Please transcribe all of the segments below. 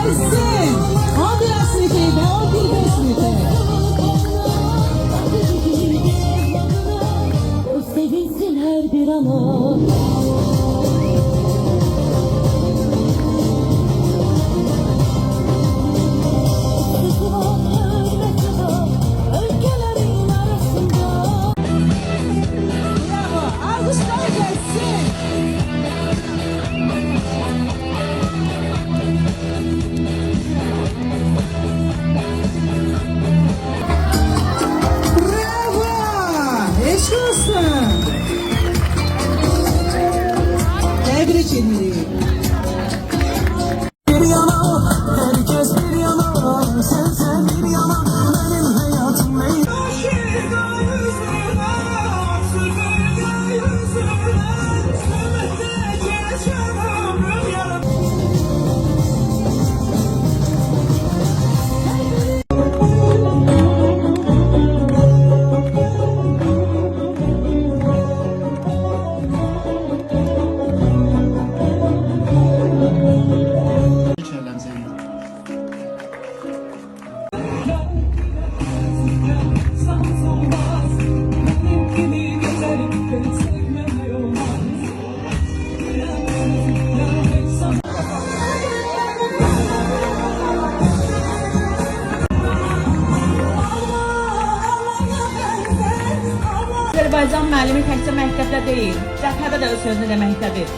gelsin. 11 metre ve 15 metre. Sevinsin her bir ana. Tebrik ederim. Bir yana, herkes bir yana, sen bir yana, benim hayatım değil. Azərbaycan müəllimi təkcə məktəbdə deyil, cəbhədə də öz sözünü deməkdədir.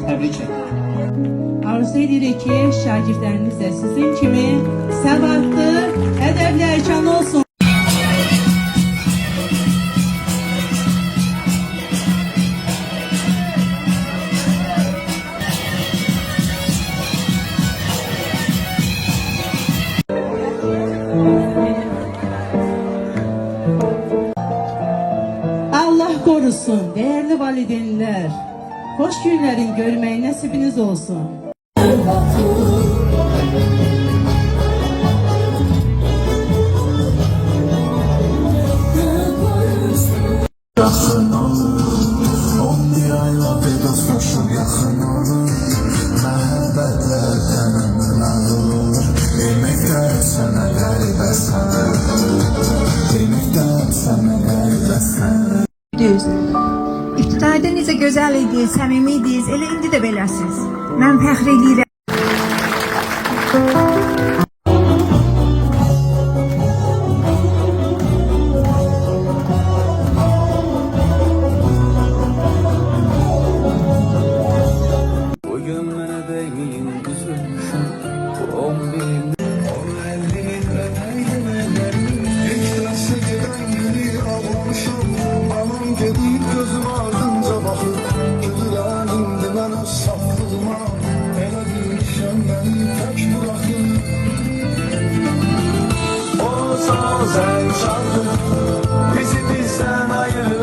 Təbrik ederim. Arzu edirik ki, şagirdləriniz də sizin kimi səbatlı, ədəbli erkan olsun. Allah korusun değerli valideynler. Hoş günlerin görmeyi nasibiniz olsun. Yaxın olur, 11 ayla vedaslaşır yaxın olur. Məhəbbətlər tənəmdən olur. Deməkdən sənə qəribəsən. Deməkdən sənə qəribəsən. Düz. İqtidarda necə gözəl idiniz, səmimi idiniz, elə indi də beləsiniz. Mən fəxr edirəm. Bugün mənə değmeyin üzülmüşüm. 11'inde 10.50'nin öneydin. İlk derse giden günü ağlamışım. Anam gedib gözüm ardınca baxır. Gülürəm indi mən öz saflığıma. Elə bilmişəm məni tək bırakır. O sağ zəng çaldı, bizi bizdən ayırır.